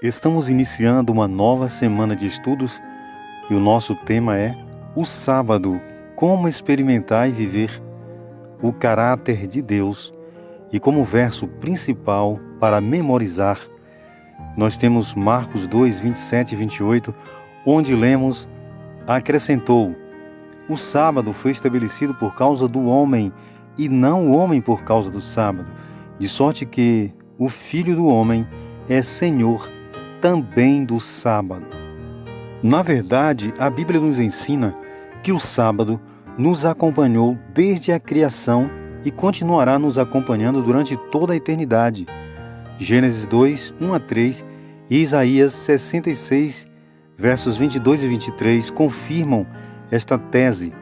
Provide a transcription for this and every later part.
Estamos iniciando uma nova semana de estudos e o nosso tema é o sábado, como experimentar e viver o caráter de Deus. E como verso principal para memorizar, nós temos Marcos 2, 27 e 28, onde lemos: acrescentou, o sábado foi estabelecido por causa do homem e não o homem por causa do sábado, de sorte que o Filho do Homem é Senhor também do sábado. Na verdade, a Bíblia nos ensina que o sábado nos acompanhou desde a criação e continuará nos acompanhando durante toda a eternidade. Gênesis 2, 1 a 3 e Isaías 66, versos 22 e 23 confirmam esta tese.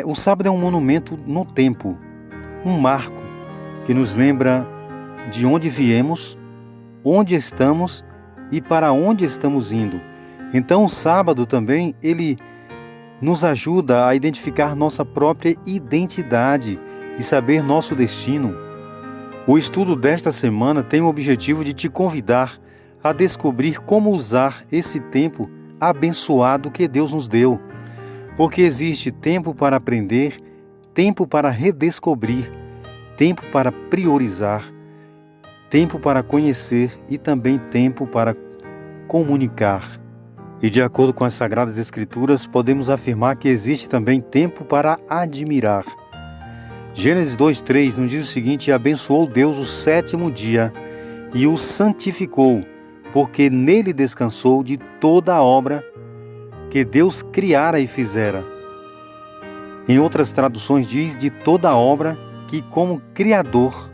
O sábado é um monumento no tempo, um marco que nos lembra de onde viemos, onde estamos e para onde estamos indo. Então o sábado também, ele nos ajuda a identificar nossa própria identidade e saber nosso destino. O estudo desta semana tem o objetivo de te convidar a descobrir como usar esse tempo abençoado que Deus nos deu. Porque existe tempo para aprender, tempo para redescobrir, tempo para priorizar, tempo para conhecer e também tempo para comunicar. E de acordo com as Sagradas Escrituras, podemos afirmar que existe também tempo para admirar. Gênesis 2:3 nos diz o seguinte: abençoou Deus o sétimo dia e o santificou, porque nele descansou de toda a obra que Deus criara e fizera. Em outras traduções diz de toda a obra que como Criador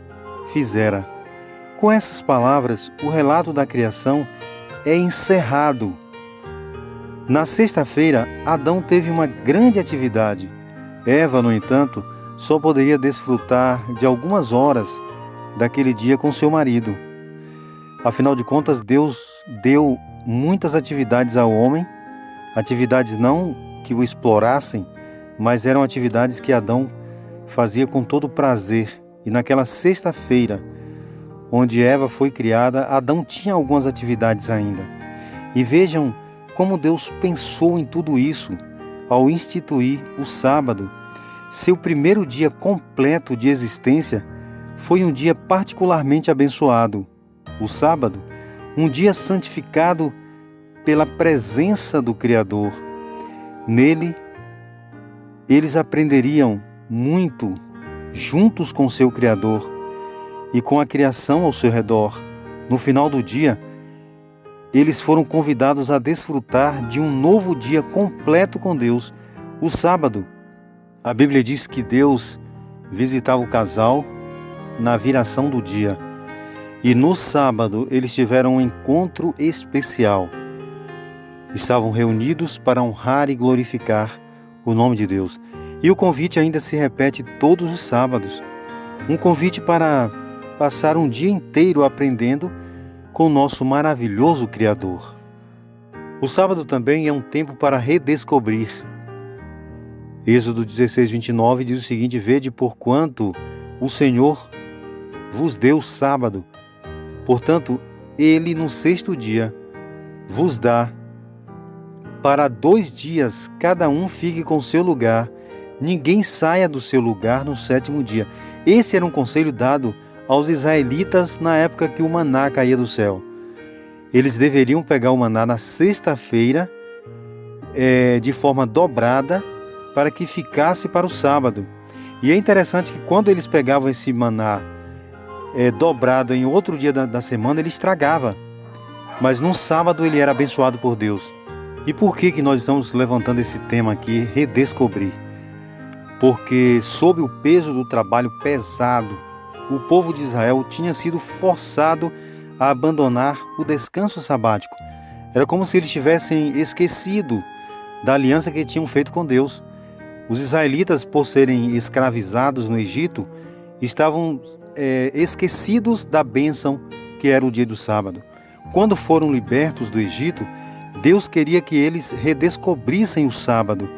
fizera. Com essas palavras, o relato da criação é encerrado. Na sexta-feira, Adão teve uma grande atividade. Eva, no entanto, só poderia desfrutar de algumas horas daquele dia com seu marido. Afinal de contas, Deus deu muitas atividades ao homem, atividades não que o explorassem, mas eram atividades que Adão fazia com todo prazer. E naquela sexta-feira, onde Eva foi criada, Adão tinha algumas atividades ainda. E vejam como Deus pensou em tudo isso ao instituir o sábado. Seu primeiro dia completo de existência foi um dia particularmente abençoado. O sábado, um dia santificado pela presença do Criador. Nele, eles aprenderiam muito juntos com seu Criador e com a criação ao seu redor. No final do dia, eles foram convidados a desfrutar de um novo dia completo com Deus, o sábado. A Bíblia diz que Deus visitava o casal na viração do dia. E no sábado eles tiveram um encontro especial. Estavam reunidos para honrar e glorificar o nome de Deus. E o convite ainda se repete todos os sábados. Um convite para passar um dia inteiro aprendendo com o nosso maravilhoso Criador. O sábado também é um tempo para redescobrir. Êxodo 16, 29 diz o seguinte: vede porquanto o Senhor vos deu o sábado, portanto, ele no sexto dia vos dá para 2 dias, cada um fique com seu lugar, ninguém saia do seu lugar no sétimo dia. Esse era um conselho dado aos israelitas na época que o maná caía do céu. Eles deveriam pegar o maná na sexta-feira de forma dobrada para que ficasse para o sábado. E é interessante que quando eles pegavam esse maná dobrado em outro dia da semana, ele estragava. Mas no sábado ele era abençoado por Deus. E por que nós estamos levantando esse tema aqui, redescobrir? Porque sob o peso do trabalho pesado, o povo de Israel tinha sido forçado a abandonar o descanso sabático. Era como se eles tivessem esquecido da aliança que tinham feito com Deus. Os israelitas, por serem escravizados no Egito, estavam esquecidos da bênção que era o dia do sábado. Quando foram libertos do Egito, Deus queria que eles redescobrissem o sábado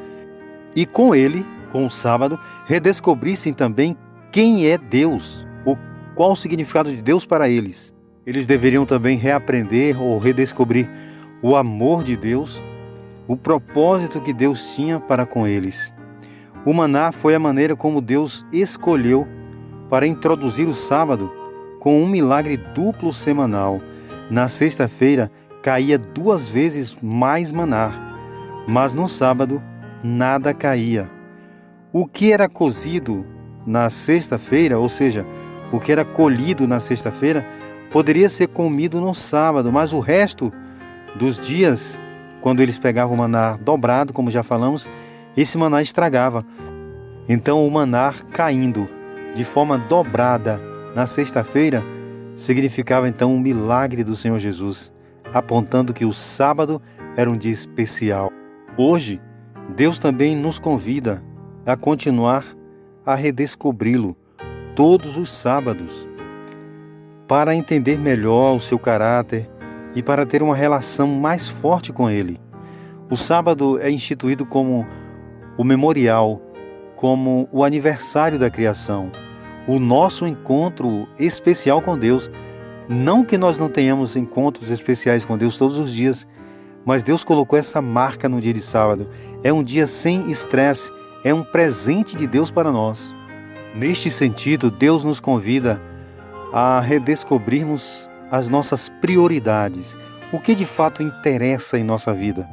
e com ele, com o sábado, redescobrissem também quem é Deus, qual o significado de Deus para eles. Eles deveriam também reaprender ou redescobrir o amor de Deus, o propósito que Deus tinha para com eles. O maná foi a maneira como Deus escolheu para introduzir o sábado com um milagre duplo semanal. Na sexta-feira caía 2 vezes mais maná, mas no sábado nada caía. O que era cozido na sexta-feira, ou seja, o que era colhido na sexta-feira, poderia ser comido no sábado, mas o resto dos dias, quando eles pegavam o maná dobrado, como já falamos, esse maná estragava. Então o maná caindo de forma dobrada na sexta-feira significava então um milagre do Senhor Jesus, apontando que o sábado era um dia especial. Hoje, Deus também nos convida a continuar a redescobri-lo todos os sábados, para entender melhor o seu caráter e para ter uma relação mais forte com ele. O sábado é instituído como o memorial, como o aniversário da criação, o nosso encontro especial com Deus. Não que nós não tenhamos encontros especiais com Deus todos os dias, mas Deus colocou essa marca no dia de sábado. É um dia sem estresse, é um presente de Deus para nós. Neste sentido, Deus nos convida a redescobrirmos as nossas prioridades, o que de fato interessa em nossa vida.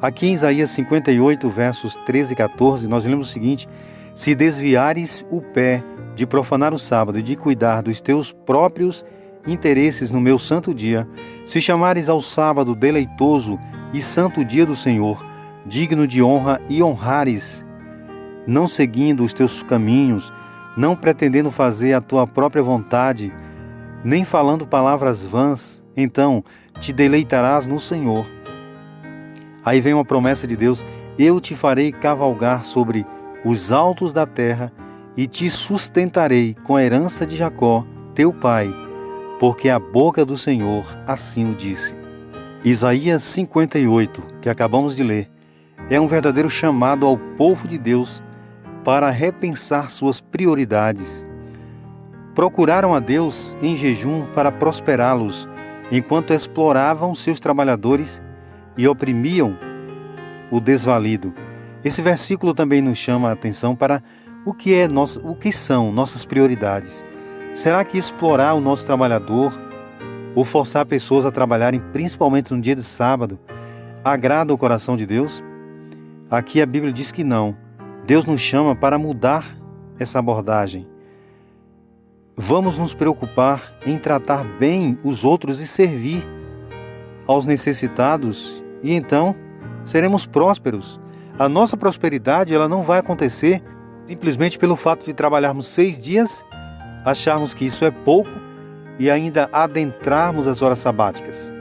Aqui em Isaías 58, versos 13 e 14, nós lemos o seguinte: se desviares o pé de profanar o sábado e de cuidar dos teus próprios interesses no meu santo dia, se chamares ao sábado deleitoso e santo dia do Senhor, digno de honra, e honrares, não seguindo os teus caminhos, não pretendendo fazer a tua própria vontade, nem falando palavras vãs, então te deleitarás no Senhor. Aí vem uma promessa de Deus: eu te farei cavalgar sobre os altos da terra e te sustentarei com a herança de Jacó, teu pai, porque a boca do Senhor assim o disse. Isaías 58, que acabamos de ler, é um verdadeiro chamado ao povo de Deus para repensar suas prioridades. Procuraram a Deus em jejum para prosperá-los, enquanto exploravam seus trabalhadores e oprimiam o desvalido. Esse versículo também nos chama a atenção para o que são nossas prioridades. Será que explorar o nosso trabalhador ou forçar pessoas a trabalharem, principalmente no dia de sábado, agrada o coração de Deus? Aqui a Bíblia diz que não. Deus nos chama para mudar essa abordagem. Vamos nos preocupar em tratar bem os outros e servir aos necessitados, e então seremos prósperos. A nossa prosperidade ela não vai acontecer simplesmente pelo fato de trabalharmos 6 dias, acharmos que isso é pouco e ainda adentrarmos as horas sabáticas.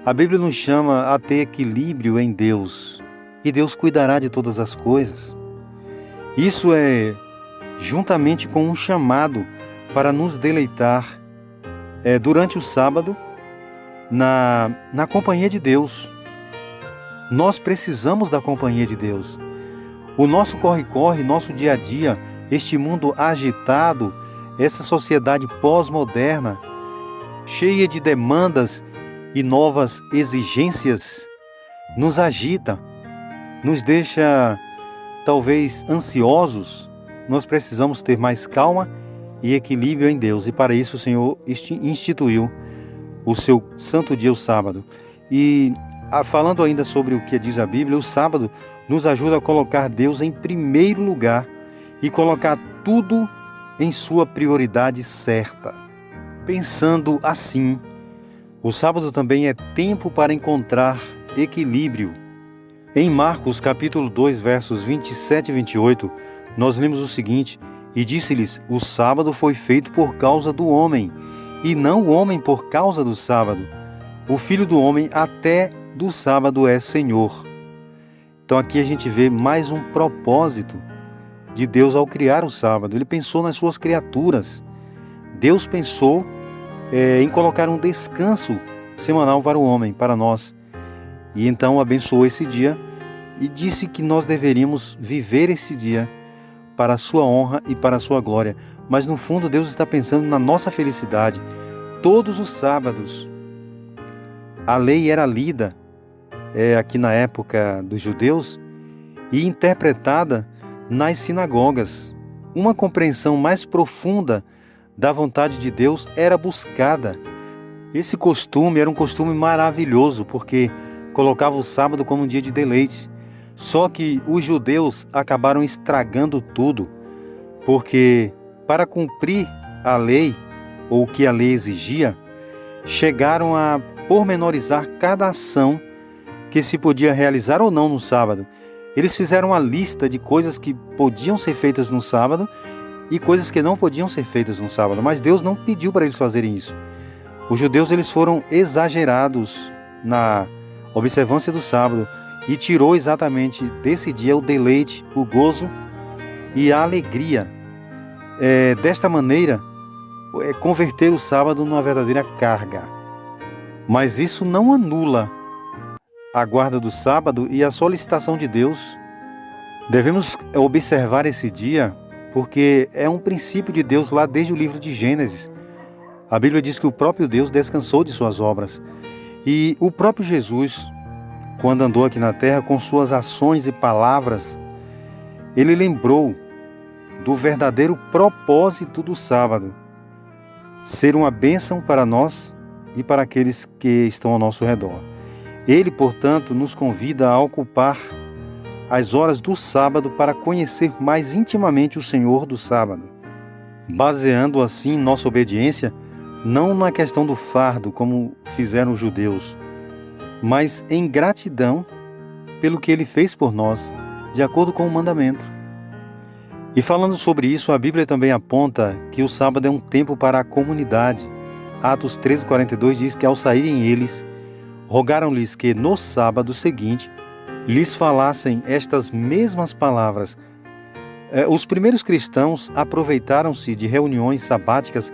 A Bíblia nos chama a ter equilíbrio em Deus, e Deus cuidará de todas as coisas. Isso é juntamente com um chamado para nos deleitar durante o sábado na companhia de Deus. Nós precisamos da companhia de Deus. O nosso corre-corre, nosso dia a dia, este mundo agitado, essa sociedade pós-moderna, cheia de demandas e novas exigências, nos agita, nos deixa talvez ansiosos. Nós precisamos ter mais calma e equilíbrio em Deus, e para isso o Senhor instituiu o seu santo dia, o sábado. E falando ainda sobre o que diz a Bíblia, o sábado nos ajuda a colocar Deus em primeiro lugar e colocar tudo em sua prioridade certa. Pensando assim, o sábado também é tempo para encontrar equilíbrio. Em Marcos capítulo 2, versos 27 e 28, nós lemos o seguinte: e disse-lhes, o sábado foi feito por causa do homem, e não o homem por causa do sábado. O Filho do homem até do sábado é Senhor. Então aqui a gente vê mais um propósito de Deus ao criar o sábado. Ele pensou nas suas criaturas. Deus pensou em colocar um descanso semanal para o homem, para nós. E então abençoou esse dia e disse que nós deveríamos viver esse dia para a sua honra e para a sua glória. Mas no fundo Deus está pensando na nossa felicidade. todos os sábados. A lei era lida aqui na época dos judeus e interpretada nas sinagogas. Uma compreensão mais profunda da vontade de Deus era buscada. Esse costume era um costume maravilhoso, porque colocava o sábado como um dia de deleite. Só que os judeus acabaram estragando tudo, porque para cumprir a lei, ou o que a lei exigia, chegaram a pormenorizar cada ação que se podia realizar ou não no sábado. Eles fizeram uma lista de coisas que podiam ser feitas no sábado e coisas que não podiam ser feitas no sábado, mas Deus não pediu para eles fazerem isso. Os judeus eles foram exagerados na observância do sábado e tirou exatamente desse dia o deleite, o gozo e a alegria. Desta maneira, converter o sábado numa verdadeira carga. Mas isso não anula a guarda do sábado e a solicitação de Deus. Devemos observar esse dia porque é um princípio de Deus lá desde o livro de Gênesis. A Bíblia diz que o próprio Deus descansou de suas obras. E o próprio Jesus, quando andou aqui na terra com suas ações e palavras, ele lembrou do verdadeiro propósito do sábado: ser uma bênção para nós e para aqueles que estão ao nosso redor. Ele, portanto, nos convida a ocupar as horas do sábado para conhecer mais intimamente o Senhor do sábado, baseando assim nossa obediência não na questão do fardo, como fizeram os judeus, mas em gratidão pelo que Ele fez por nós, de acordo com o mandamento. E falando sobre isso, a Bíblia também aponta que o sábado é um tempo para a comunidade. Atos 13:42 diz que ao saírem eles, rogaram-lhes que no sábado seguinte lhes falassem estas mesmas palavras. Os primeiros cristãos aproveitaram-se de reuniões sabáticas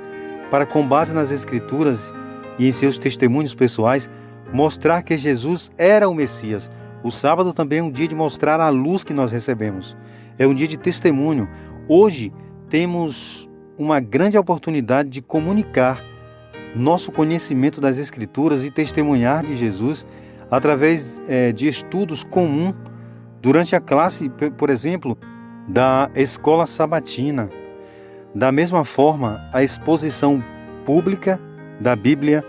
para, com base nas Escrituras e em seus testemunhos pessoais, mostrar que Jesus era o Messias. O sábado também é um dia de mostrar a luz que nós recebemos. É um dia de testemunho. Hoje temos uma grande oportunidade de comunicar nosso conhecimento das Escrituras e testemunhar de Jesus através de estudos comuns durante a classe, por exemplo, da escola sabatina. Da mesma forma, a exposição pública da Bíblia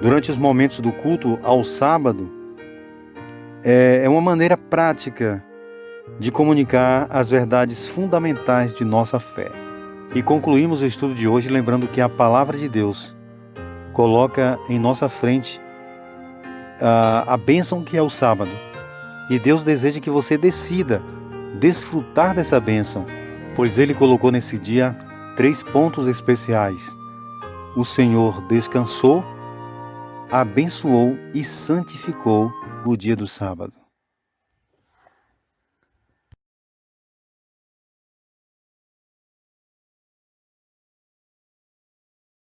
durante os momentos do culto ao sábado é uma maneira prática de comunicar as verdades fundamentais de nossa fé. E concluímos o estudo de hoje lembrando que a palavra de Deus coloca em nossa frente a bênção que é o sábado. E Deus deseja que você decida desfrutar dessa bênção, pois Ele colocou nesse dia 3 pontos especiais. O Senhor descansou, abençoou e santificou o dia do sábado.